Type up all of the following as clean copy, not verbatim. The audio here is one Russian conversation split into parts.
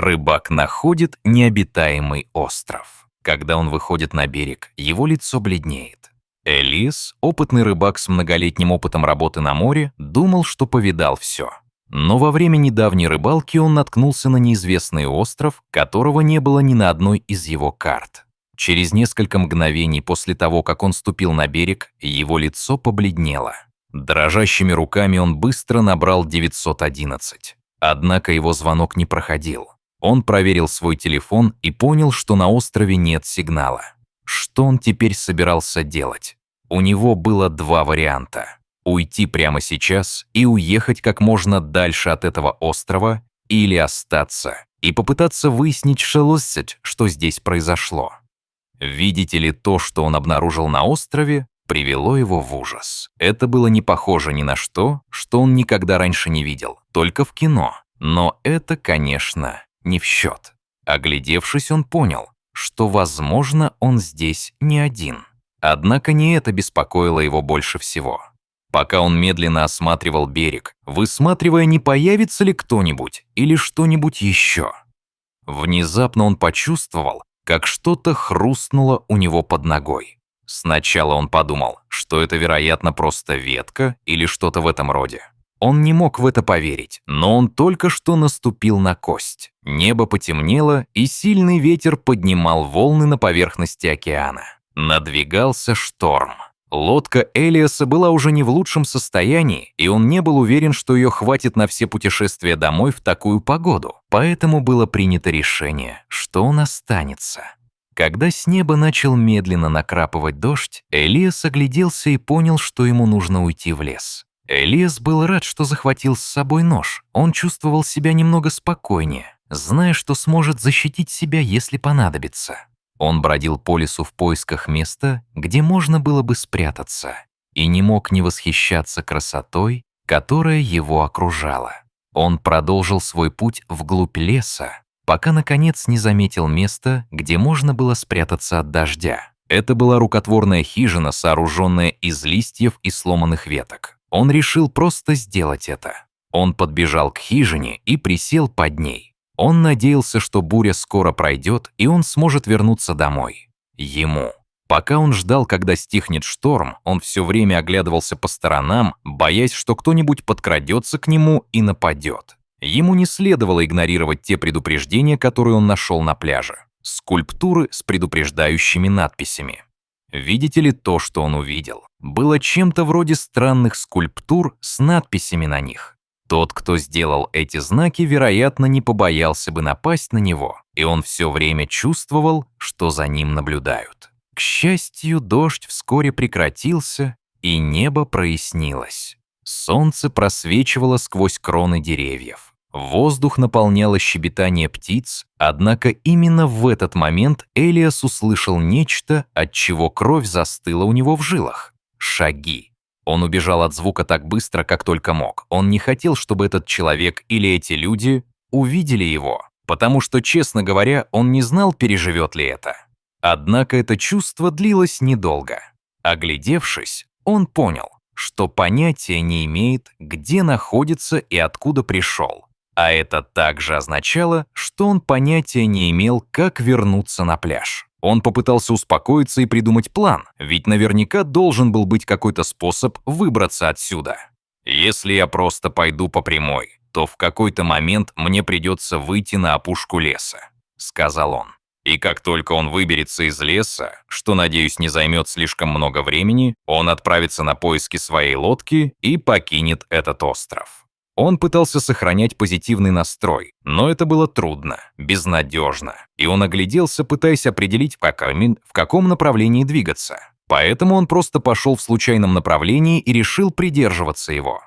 Рыбак находит необитаемый остров. Когда он выходит на берег, его лицо бледнеет. Элиас, опытный рыбак с многолетним опытом работы на море, думал, что повидал все. Но во время недавней рыбалки он наткнулся на неизвестный остров, которого не было ни на одной из его карт. Через несколько мгновений после того, как он ступил на берег, его лицо побледнело. Дрожащими руками он быстро набрал 911. Однако его звонок не проходил. Он проверил свой телефон и понял, что на острове нет сигнала. Что он теперь собирался делать? У него было два варианта. Уйти прямо сейчас и уехать как можно дальше от этого острова, или остаться и попытаться выяснить, что здесь произошло. Видите ли, то, что он обнаружил на острове, привело его в ужас. Это было не похоже ни на что, что он никогда раньше не видел, только в кино. Но это, конечно, не в счет. Оглядевшись, он понял, что, возможно, он здесь не один. Однако не это беспокоило его больше всего. Пока он медленно осматривал берег, высматривая, не появится ли кто-нибудь или что-нибудь еще. Внезапно он почувствовал, как что-то хрустнуло у него под ногой. Сначала он подумал, что это, вероятно, просто ветка или что-то в этом роде. Он не мог в это поверить, но он только что наступил на кость. Небо потемнело, и сильный ветер поднимал волны на поверхности океана. Надвигался шторм. Лодка Элиаса была уже не в лучшем состоянии, и он не был уверен, что ее хватит на все путешествия домой в такую погоду. Поэтому было принято решение, что он останется. Когда с неба начал медленно накрапывать дождь, Элиас огляделся и понял, что ему нужно уйти в лес. Элиас был рад, что захватил с собой нож. Он чувствовал себя немного спокойнее, зная, что сможет защитить себя, если понадобится. Он бродил по лесу в поисках места, где можно было бы спрятаться, и не мог не восхищаться красотой, которая его окружала. Он продолжил свой путь вглубь леса, пока, наконец, не заметил места, где можно было спрятаться от дождя. Это была рукотворная хижина, сооруженная из листьев и сломанных веток. Он решил просто сделать это. Он подбежал к хижине и присел под ней. Он надеялся, что буря скоро пройдет, и он сможет вернуться домой. Ему. Пока он ждал, когда стихнет шторм, он все время оглядывался по сторонам, боясь, что кто-нибудь подкрадется к нему и нападет. Ему не следовало игнорировать те предупреждения, которые он нашел на пляже. Скульптуры с предупреждающими надписями. Видите ли, то, что он увидел, было чем-то вроде странных скульптур с надписями на них. Тот, кто сделал эти знаки, вероятно, не побоялся бы напасть на него, и он все время чувствовал, что за ним наблюдают. К счастью, дождь вскоре прекратился, и небо прояснилось. Солнце просвечивало сквозь кроны деревьев. Воздух наполняло щебетание птиц, однако именно в этот момент Элиас услышал нечто, от чего кровь застыла у него в жилах. Шаги. Он убежал от звука так быстро, как только мог. Он не хотел, чтобы этот человек или эти люди увидели его, потому что, честно говоря, он не знал, переживет ли это. Однако это чувство длилось недолго. Оглядевшись, он понял, что понятия не имеет, где находится и откуда пришел. А это также означало, что он понятия не имел, как вернуться на пляж. Он попытался успокоиться и придумать план, ведь наверняка должен был быть какой-то способ выбраться отсюда. Если я просто пойду по прямой, то в какой-то момент мне придется выйти на опушку леса, сказал он. И как только он выберется из леса, что, надеюсь, не займет слишком много времени, он отправится на поиски своей лодки и покинет этот остров. Он пытался сохранять позитивный настрой, но это было трудно, безнадежно, и он огляделся, пытаясь определить, в каком направлении двигаться. Поэтому он просто пошел в случайном направлении и решил придерживаться его.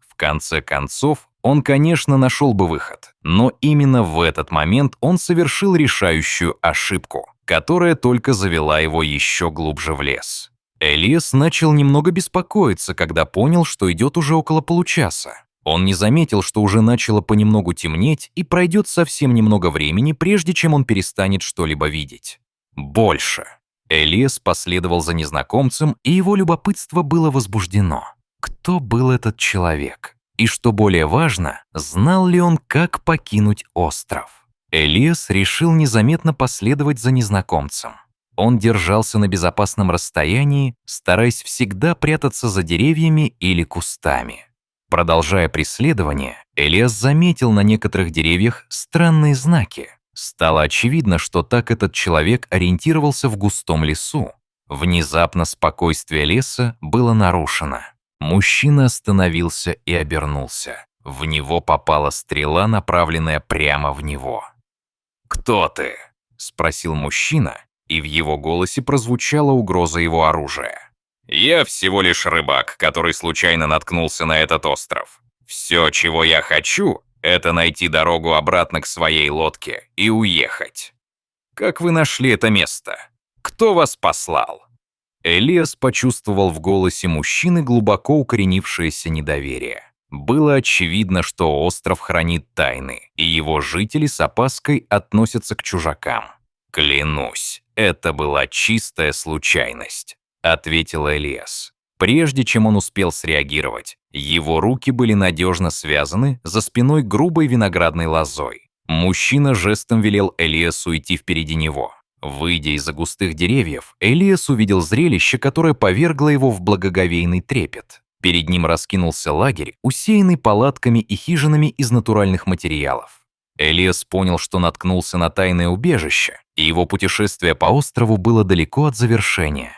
В конце концов, он, конечно, нашел бы выход, но именно в этот момент он совершил решающую ошибку, которая только завела его еще глубже в лес. Элиас начал немного беспокоиться, когда понял, что идет уже около получаса. Он не заметил, что уже начало понемногу темнеть и пройдет совсем немного времени, прежде чем он перестанет что-либо видеть. Больше. Элиас последовал за незнакомцем, и его любопытство было возбуждено. Кто был этот человек? И что более важно, знал ли он, как покинуть остров? Элиас решил незаметно последовать за незнакомцем. Он держался на безопасном расстоянии, стараясь всегда прятаться за деревьями или кустами. Продолжая преследование, Элиас заметил на некоторых деревьях странные знаки. Стало очевидно, что так этот человек ориентировался в густом лесу. Внезапно спокойствие леса было нарушено. Мужчина остановился и обернулся. В него попала стрела, направленная прямо в него. «Кто ты?» — спросил мужчина, и в его голосе прозвучала угроза его оружия. «Я всего лишь рыбак, который случайно наткнулся на этот остров. Все, чего я хочу, это найти дорогу обратно к своей лодке и уехать. Как вы нашли это место? Кто вас послал?» Элиас почувствовал в голосе мужчины глубоко укоренившееся недоверие. Было очевидно, что остров хранит тайны, и его жители с опаской относятся к чужакам. «Клянусь, это была чистая случайность», — ответил Элиас. Прежде чем он успел среагировать, его руки были надежно связаны за спиной грубой виноградной лозой. Мужчина жестом велел Элиасу идти впереди него. Выйдя из-за густых деревьев, Элиас увидел зрелище, которое повергло его в благоговейный трепет. Перед ним раскинулся лагерь, усеянный палатками и хижинами из натуральных материалов. Элиас понял, что наткнулся на тайное убежище, и его путешествие по острову было далеко от завершения.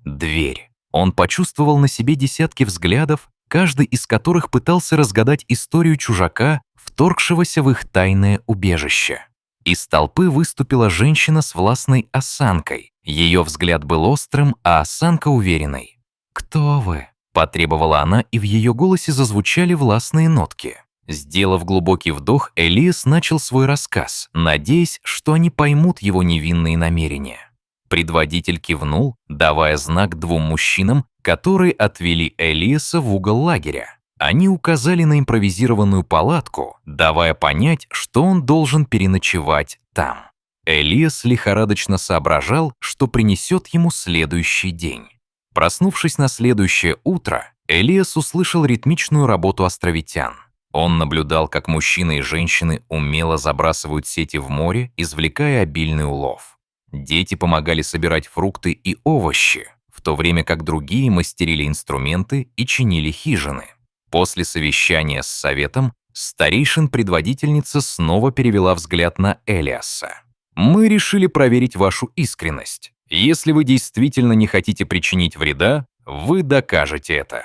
Дверь. Он почувствовал на себе десятки взглядов, каждый из которых пытался разгадать историю чужака, вторгшегося в их тайное убежище. Из толпы выступила женщина с властной осанкой. Ее взгляд был острым, а осанка уверенной. «Кто вы?» – потребовала она, и в ее голосе зазвучали властные нотки. Сделав глубокий вдох, Элиас начал свой рассказ, надеясь, что они поймут его невинные намерения. Предводитель кивнул, давая знак двум мужчинам, которые отвели Элиаса в угол лагеря. Они указали на импровизированную палатку, давая понять, что он должен переночевать там. Элиас лихорадочно соображал, что принесет ему следующий день. Проснувшись на следующее утро, Элиас услышал ритмичную работу островитян. Он наблюдал, как мужчины и женщины умело забрасывают сети в море, извлекая обильный улов. Дети помогали собирать фрукты и овощи, в то время как другие мастерили инструменты и чинили хижины. После совещания с советом старейшин-предводительница снова перевела взгляд на Элиаса. «Мы решили проверить вашу искренность. Если вы действительно не хотите причинить вреда, вы докажете это».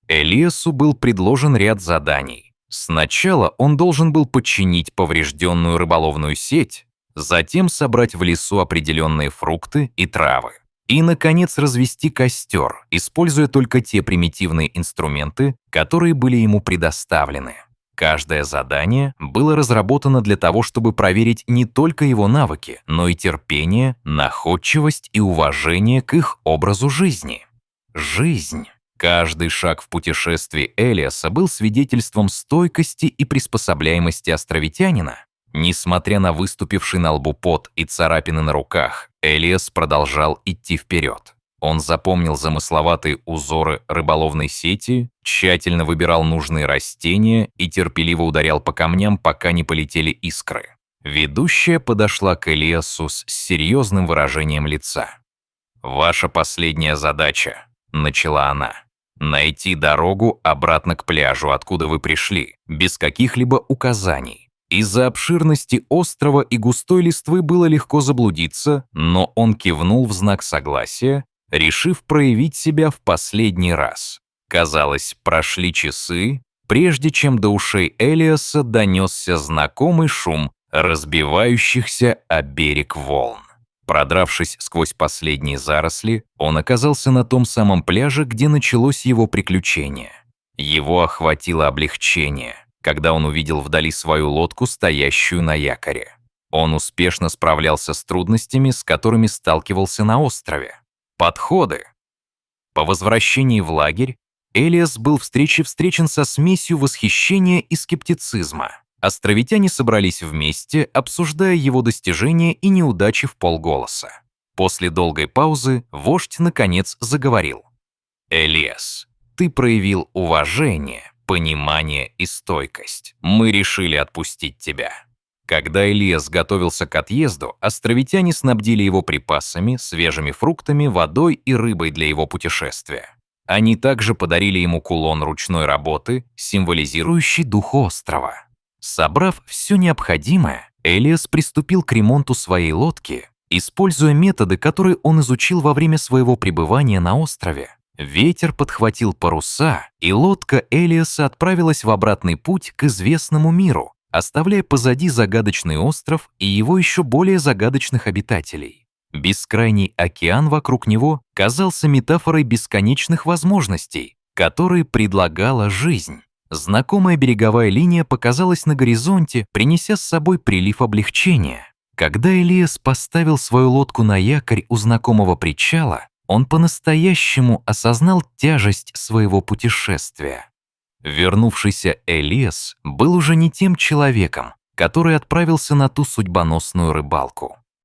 Элиасу был предложен ряд заданий. Сначала он должен был починить поврежденную рыболовную сеть, затем собрать в лесу определенные фрукты и травы. И, наконец, развести костер, используя только те примитивные инструменты, которые были ему предоставлены. Каждое задание было разработано для того, чтобы проверить не только его навыки, но и терпение, находчивость и уважение к их образу жизни. Жизнь. Каждый шаг в путешествии Элиаса был свидетельством стойкости и приспособляемости островитянина. Несмотря на выступивший на лбу пот и царапины на руках, Элиас продолжал идти вперед. Он запомнил замысловатые узоры рыболовной сети, тщательно выбирал нужные растения и терпеливо ударял по камням, пока не полетели искры. Ведущая подошла к Элиасу с серьезным выражением лица. «Ваша последняя задача», — начала она, — «найти дорогу обратно к пляжу, откуда вы пришли, без каких-либо указаний. Из-за обширности острова и густой листвы было легко заблудиться, но он кивнул в знак согласия, решив проявить себя в последний раз. Казалось, прошли часы, прежде чем до ушей Элиаса донесся знакомый шум разбивающихся о берег волн. Продравшись сквозь последние заросли, он оказался на том самом пляже, где началось его приключение. Его охватило облегчение, когда он увидел вдали свою лодку, стоящую на якоре. Он успешно справлялся с трудностями, с которыми сталкивался на острове. Подходы. По возвращении в лагерь Элиас был встречен со смесью восхищения и скептицизма. Островитяне собрались вместе, обсуждая его достижения и неудачи вполголоса. После долгой паузы вождь наконец заговорил. «Элиас, ты проявил уважение, понимание и стойкость. Мы решили отпустить тебя. Когда Элиас готовился к отъезду, островитяне снабдили его припасами, свежими фруктами, водой и рыбой для его путешествия. Они также подарили ему кулон ручной работы, символизирующий дух острова. Собрав все необходимое, Элиас приступил к ремонту своей лодки, используя методы, которые он изучил во время своего пребывания на острове. Ветер подхватил паруса, и лодка Элиаса отправилась в обратный путь к известному миру, оставляя позади загадочный остров и его еще более загадочных обитателей. Бескрайний океан вокруг него казался метафорой бесконечных возможностей, которые предлагала жизнь. Знакомая береговая линия показалась на горизонте, принеся с собой прилив облегчения. Когда Элиас поставил свою лодку на якорь у знакомого причала, он по-настоящему осознал тяжесть своего путешествия. Вернувшийся Элиас был уже не тем человеком, который отправился на ту судьбоносную рыбалку.